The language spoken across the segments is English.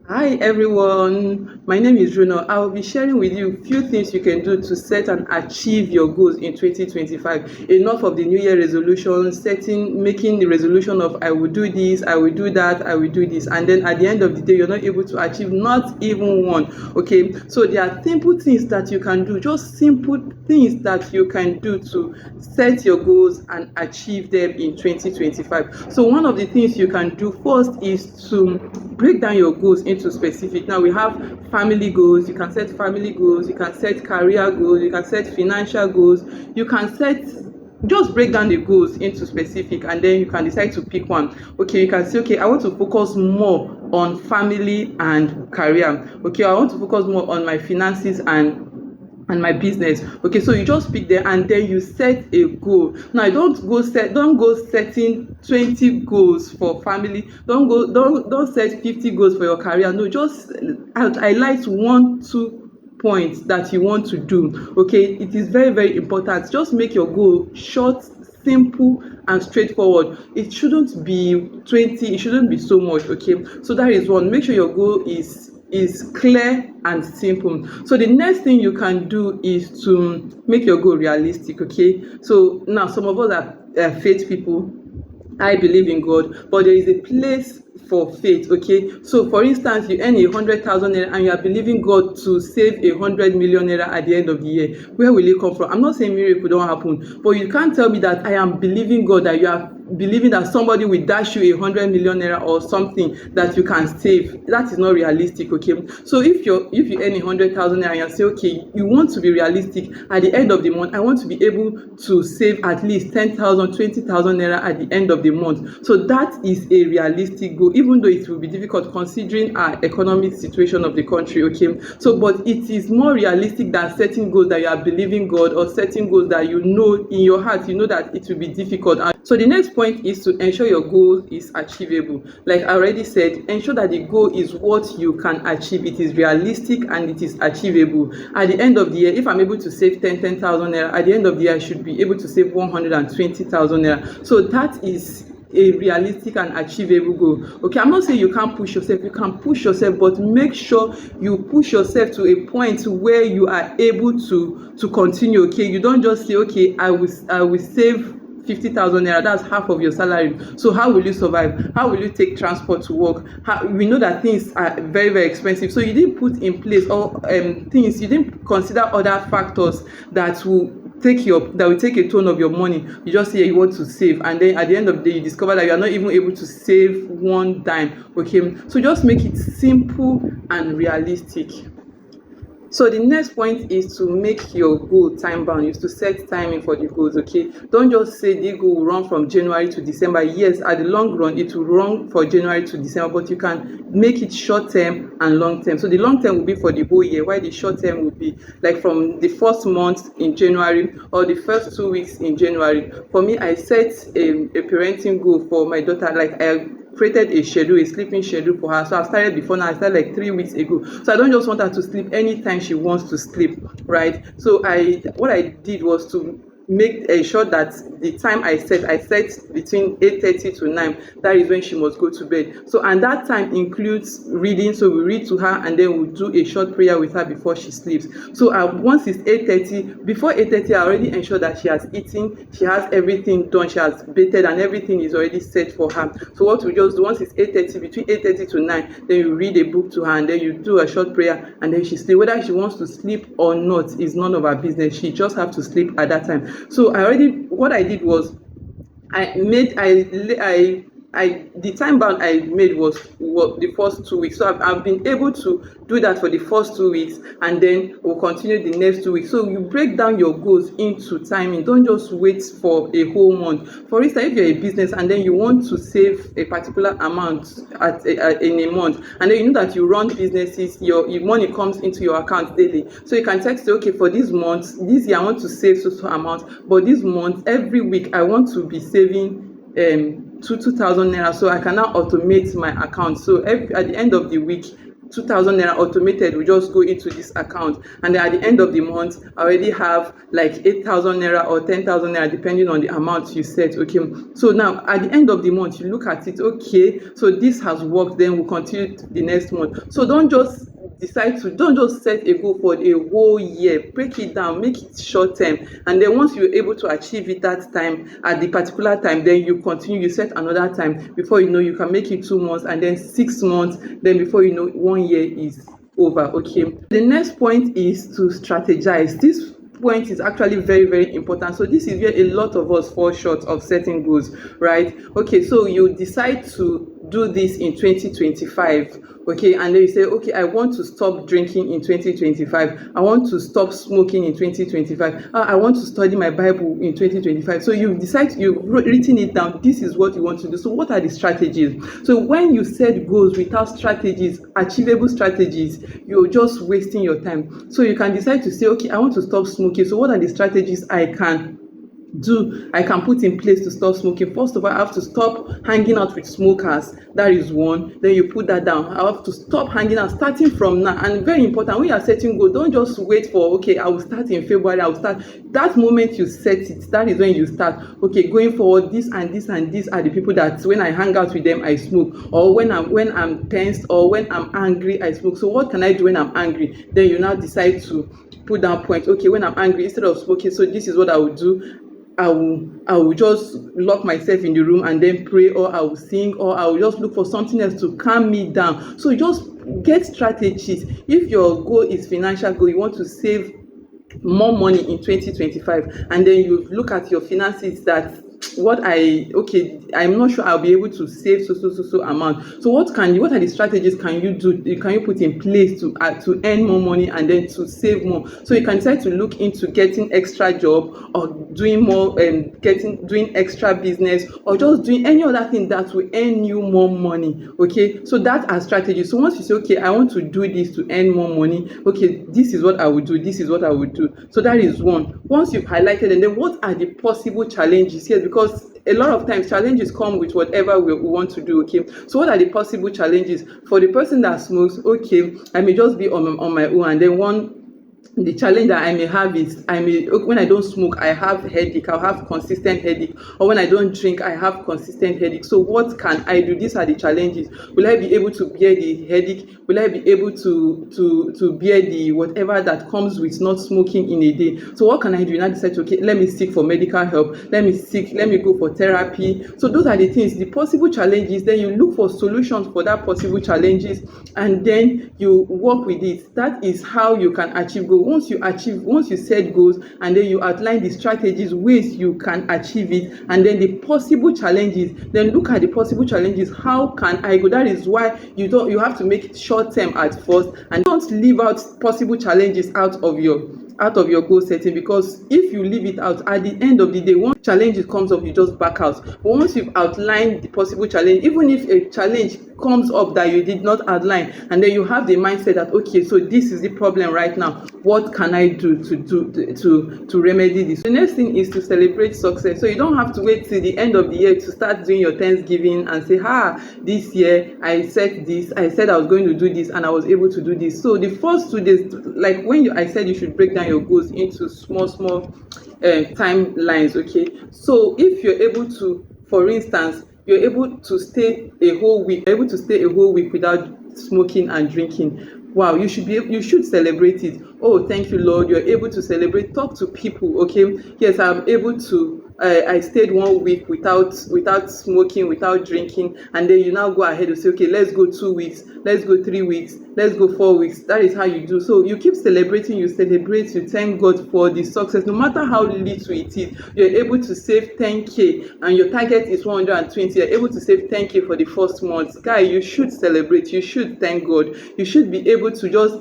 Hi everyone, my name is Bruno. I will be sharing with you a few things you can do to set and achieve your goals in 2025. Enough of the New Year resolution, making the resolution of I will do this, I will do that, I will do this, and then at the end of the day, you're not able to achieve not even one. Okay, so there are simple things that you can do, just simple things that you can do to set your goals and achieve them in 2025. So one of the things you can do first is to break down your goals into specific. Now we have family goals. You can set family goals, you can set career goals, you can set financial goals, you can set, just break down the goals into specific, and then you can decide to pick one. Okay, you can say, okay, I want to focus more on family and career. Okay, I want to focus more on my finances and my business. Okay, so you just pick there and then you set a goal. Now don't go setting 20 goals for family, don't set 50 goals for your career. No, just highlight one two points that you want to do. Okay, it is very very important. Just make your goal short, simple and straightforward. It shouldn't be 20, it shouldn't be so much. Okay, so that is one. Make sure your goal is clear and simple. So the next thing you can do is to make your goal realistic. Okay, so now some of us are faith people. I believe in God, but there is a place for faith. Okay, so for instance, you earn 100,000 naira and you are believing God to save 100 million naira at the end of the year. Where will it come from? I'm not saying miracle don't happen, but you can't tell me that I am believing God, that you are believing that somebody will dash you 100 million naira or something that you can save. That is not realistic. Okay, so if you earn 100,000 naira and you say, okay, you want to be realistic, at the end of the month I want to be able to save at least 10,000, 20,000 naira at the end of the month. So that is a realistic goal, even though it will be difficult considering our economic situation of the country. Okay, so but it is more realistic than setting goals that you are believing God, or setting goals that you know in your heart you know that it will be difficult. So the next point is to ensure your goal is achievable. Like I already said, ensure that the goal is what you can achieve. It is realistic and it is achievable. At the end of the year, if I'm able to save 10,000 naira, at the end of the year I should be able to save 120,000 naira. So that is a realistic and achievable goal. Okay, I'm not saying you can't push yourself, you can push yourself, but make sure you push yourself to a point where you are able to continue. Okay, you don't just say, okay, I will save 50,000 naira, that's half of your salary. So how will you survive? How will you take transport to work? We know that things are very very expensive, so you didn't put in place all things, you didn't consider other factors that will take a tone of your money. You just say you want to save, and then at the end of the day you discover that you are not even able to save one dime. Okay, so just make it simple and realistic. So the next point is to make your goal time bound, is to set timing for the goals. Okay, don't just say the goal will run from January to December. Yes, at the long run it will run for January to December, but you can make it short term and long term. So the long term will be for the whole year, while the short term will be like from the first month in January or the first 2 weeks in January. For me, I set a parenting goal for my daughter. Like I created a schedule, a sleeping schedule for her. So I started before now. I started like 3 weeks ago. So I don't just want her to sleep anytime she wants to sleep, right? So what I did was to make sure that the time I set between 8:30 to 9. That is when she must go to bed. So and that time includes reading. So we read to her and then we do a short prayer with her before she sleeps. So once it's 8:30, before 8:30 I already ensure that she has eaten, she has everything done, she has bathed, and everything is already set for her. So what we just do, once it's 8:30, between 8:30 to 9, then you read a book to her and then you do a short prayer and then she sleeps. Whether she wants to sleep or not is none of her business. She just have to sleep at that time. So what I did was I made I the time bound I made was the first 2 weeks. So I've been able to do that for the first 2 weeks, and then we'll continue the next 2 weeks. So you break down your goals into timing. Don't just wait for a whole month. For instance, if you're a business and then you want to save a particular amount in a month, and then you know that you run businesses, your money comes into your account daily. So you can text, okay, for this month, this year I want to save so amount, but this month every week I want to be saving 2,000 naira. So I can now automate my account. So at the end of the week, 2,000 naira automated will just go into this account, and then at the end of the month I already have like 8,000 naira or 10,000 naira depending on the amount you set. Okay, so now at the end of the month you look at it, okay, so this has worked, then we'll continue the next month. So don't just set a goal for a whole year. Break it down, make it short term, and then once you're able to achieve it that time, at the particular time, then you continue, you set another time. Before you know, you can make it 2 months, and then 6 months, then before you know, 1 year is over. Okay, the next point is to strategize. This point is actually very, very important. So this is where a lot of us fall short of setting goals, right? Okay, so you decide to do this in 2025, okay, and then you say, okay, I want to stop drinking in 2025, I want to stop smoking in 2025, I want to study my Bible in 2025. So you've written it down, this is what you want to do. So what are the strategies? So when you set goals without strategies, achievable strategies, you're just wasting your time. So you can decide to say, okay, I want to stop smoking, so what are the strategies I can put in place to stop smoking? First of all, I have to stop hanging out with smokers. That is one. Then you put that down. I have to stop hanging out starting from now. And very important, when you are setting goals, don't just wait for, okay, I will start in February, I will start. That moment you set it, that is when you start. Okay, going forward, this and this and this are the people that when I hang out with them, I smoke. Or when I'm tensed or when I'm angry, I smoke. So what can I do when I'm angry? Then you now decide to put down points. Okay, when I'm angry, instead of smoking, so this is what I will do. I will just lock myself in the room and then pray, or I will sing, or I will just look for something else to calm me down. So just get strategies. If your goal is financial goal, you want to save more money in 2025, and then you look at your finances, that I'm not sure I'll be able to save so amount. So what are the strategies can you put in place to earn more money and then to save more? So you can decide to look into getting extra job, or doing more doing extra business, or just doing any other thing that will earn you more money. Okay, so that are strategies. So once you say, okay, I want to do this to earn more money, okay, this is what I would do, this is what I would do. So that is one. Once you've highlighted, and then what are the possible challenges here? Because a lot of times challenges come with whatever we want to do. Okay, so what are the possible challenges for the person that smokes? Okay, I may just be on my own, and then the challenge that I may have is when I don't smoke, I have headache. I'll have consistent headache. Or when I don't drink, I have consistent headache. So what can I do? These are the challenges. Will I be able to bear the headache? Will I be able to bear the whatever that comes with not smoking in a day? So what can I do? And I decide, okay, let me seek for medical help. Let me go for therapy. So those are the things, the possible challenges. Then you look for solutions for that possible challenges, and then you work with it. That is how you can achieve goals. Once you set goals, and then you outline the strategies, ways you can achieve it, and then the possible challenges, then look at the possible challenges. How can I go? That is why you have to make it short term at first, and don't leave out possible challenges out of your goal setting, because if you leave it out, at the end of the day, one challenge comes up, you just back out. But once you've outlined the possible challenge, even if a challenge comes up that you did not outline, and then you have the mindset that, okay, so this is the problem right now, what can I do to remedy this? The next thing is to celebrate success. So you don't have to wait till the end of the year to start doing your Thanksgiving and say, this year I said I was going to do this and I was able to do this. So the first 2 days, like I said you should break down your goals into small timelines. Okay, so if you're able to, for instance, you're able to stay a whole week without smoking and drinking. Wow, you should celebrate it. Oh, thank you, Lord, you're able to celebrate. Talk to people. Okay, yes, I'm able to I stayed 1 week without smoking, without drinking, and then you now go ahead and say, okay, let's go 2 weeks, let's go 3 weeks, let's go 4 weeks. That is how you do. So you keep celebrating, you thank God for the success, no matter how little it is. You're able to save 10K and your target is 120. You're able to save 10K for the first month. Guy, you should celebrate, you should thank God, you should be able to just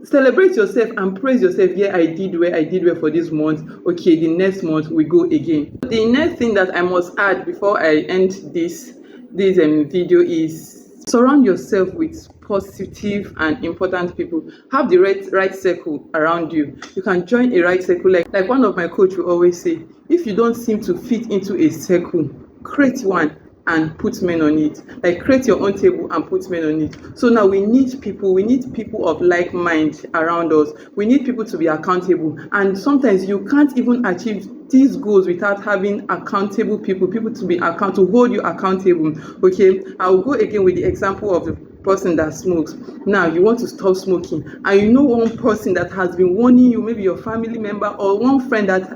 celebrate yourself and praise yourself. Yeah, I did well for this month. Okay, the next month we go again. The next thing that I must add before I end this video is surround yourself with positive and important people. Have the right circle around you. You can join a right circle, like one of my coach will always say, if you don't seem to fit into a circle, create one and put men on it. Like, create your own table and put men on it. So now we need people of like mind around us. We need people to be accountable, and sometimes you can't even achieve these goals without having accountable people to be to hold you accountable. Okay, I'll go again with the example of the person that smokes. Now you want to stop smoking, and you know one person that has been warning you, maybe your family member or one friend that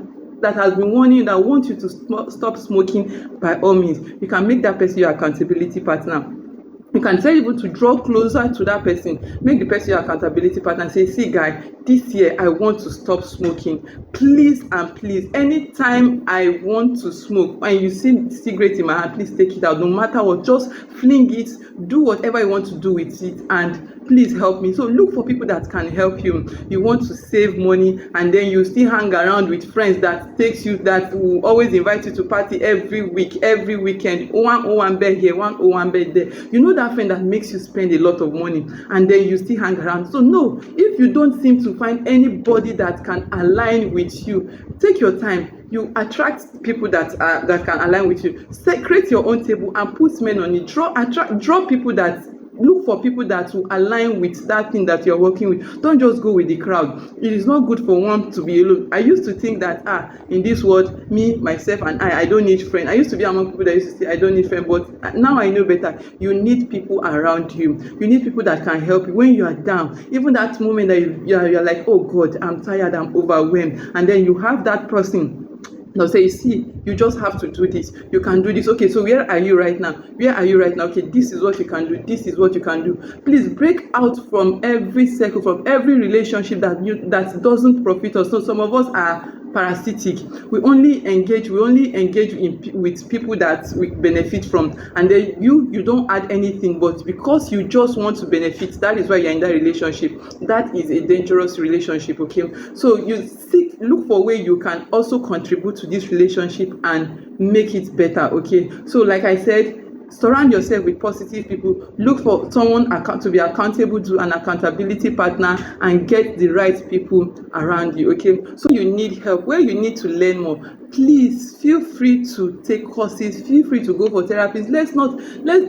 has been warning you, that wants you to stop smoking. By all means, you can make that person your accountability partner. You can tell people to draw closer to that person, make the person your accountability partner, and say, see guy, this year I want to stop smoking. Please and please, anytime I want to smoke and you see cigarette in my hand, please take it out. No matter what, just fling it, do whatever you want to do with it, and please help me. So look for people that can help you. You want to save money, and then you still hang around with friends that will always invite you to party every week, every weekend. One bed here, one bed there. You know that friend that makes you spend a lot of money, and then you still hang around. So no, if you don't seem to find anybody that can align with you, take your time. You attract people that can align with you. Create your own table and put men on it. Draw people that look for people that will align with that thing that you're working with. Don't just go with the crowd. It is not good for one to be alone. I used to think that in this world, me, myself, and I don't need friends. I used to be among people that used to say I don't need friends, but now I know better. You need people around you. You need people that can help you when you are down. Even that moment that you're like, oh God, I'm tired, I'm overwhelmed, and then you have that person. Now say, see, you just have to do this. You can do this. Okay, so where are you right now? Okay, this is what you can do. This is what you can do. Please break out from every circle, from every relationship that doesn't profit us. So some of us are parasitic. We only engage with people that we benefit from, and then you don't add anything, but because you just want to benefit, that is why you're in that relationship. That is a dangerous relationship. Okay, so look for where you can also contribute to this relationship and make it better. Okay, so like I said, surround yourself with positive people. Look for someone to be accountable to, an accountability partner, and get the right people around you. Okay, so you need help, where you need to learn more, please feel free to take courses, feel free to go for therapies.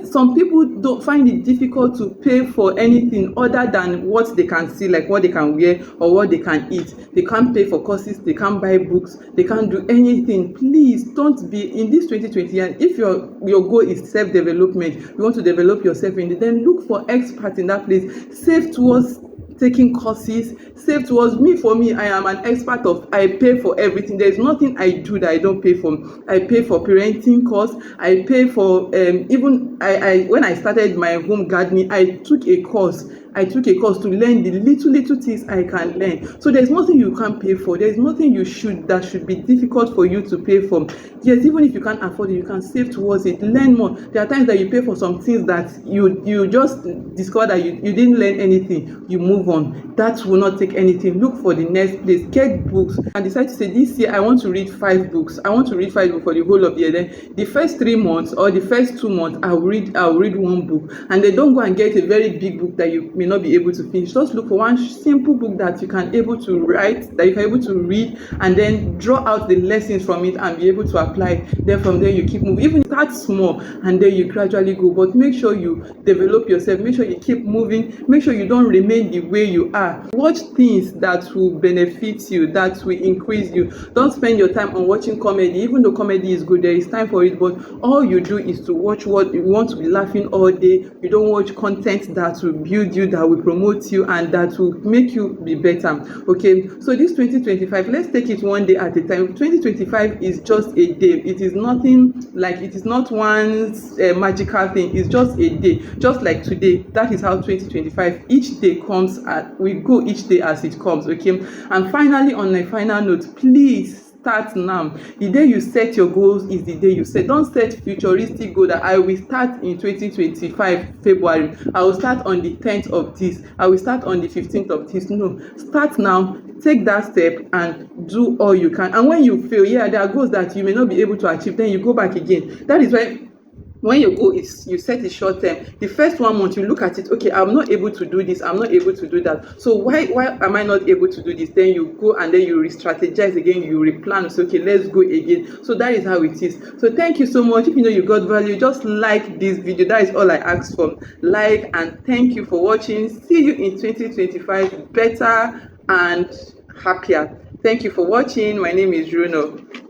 Some people don't find it difficult to pay for anything other than what they can see, like what they can wear or what they can eat. They can't pay for courses, they can't buy books, they can't do anything. Please don't be in this 2020, and if your goal is self-development, you want to develop yourself in it, then look for experts in that place. Save towards taking courses, save towards me. For me, I am an expert of, I pay for everything. There's nothing I do that I don't pay for. I pay for parenting course, I pay for even when I started my home gardening, I took a course to learn the little things I can learn. So there's nothing you can't pay for. There's nothing that should be difficult for you to pay for. Yes, even if you can't afford it, you can save towards it. Learn more. There are times that you pay for some things that you just discover that you didn't learn anything. You move on. That will not take anything. Look for the next place. Get books and decide to say, this year I want to read 5 books. I want to read 5 books for the whole of the year. Then the first 3 months or the first 2 months, I'll read 1 book. And then don't go and get a very big book that you may not be able to finish. Just look for one simple book that you can able to write, that you can able to read, and then draw out the lessons from it and be able to apply. Then from there you keep moving. Even start small and then you gradually go, but make sure you develop yourself. Make sure you keep moving. Make sure you don't remain the way you are. Watch things that will benefit you, that will increase you. Don't spend your time on watching comedy. Even though comedy is good, there is time for it, but all you do is to watch what you want to be laughing all day. You don't watch content that will build you, that will promote you, and that will make you be better. Okay, so this 2025, let's take it one day at a time. 2025 is just a day. It is nothing, like it is not one magical thing. It's just a day, just like today. That is how 2025, each day comes, we go each day as it comes. Okay, and finally, on a final note, please start now. The day you set your goals is the day you set. Don't set futuristic goal that I will start in 2025 February. I will start on the 10th of this. I will start on the 15th of this. No, start now. Take that step and do all you can. And when you fail, there are goals that you may not be able to achieve. Then you go back again. That is why when your goal is you set it short term, the first 1 month you look at it, okay, I'm not able to do this, I'm not able to do that, so why am I not able to do this? Then you go and then you re-strategize again, you replan, so okay, let's go again. So that is how it is. So thank you so much. If you know you got value, just like this video. That is all I ask for. Like, and thank you for watching. See you in 2025 better and happier. Thank you for watching. My name is Runo.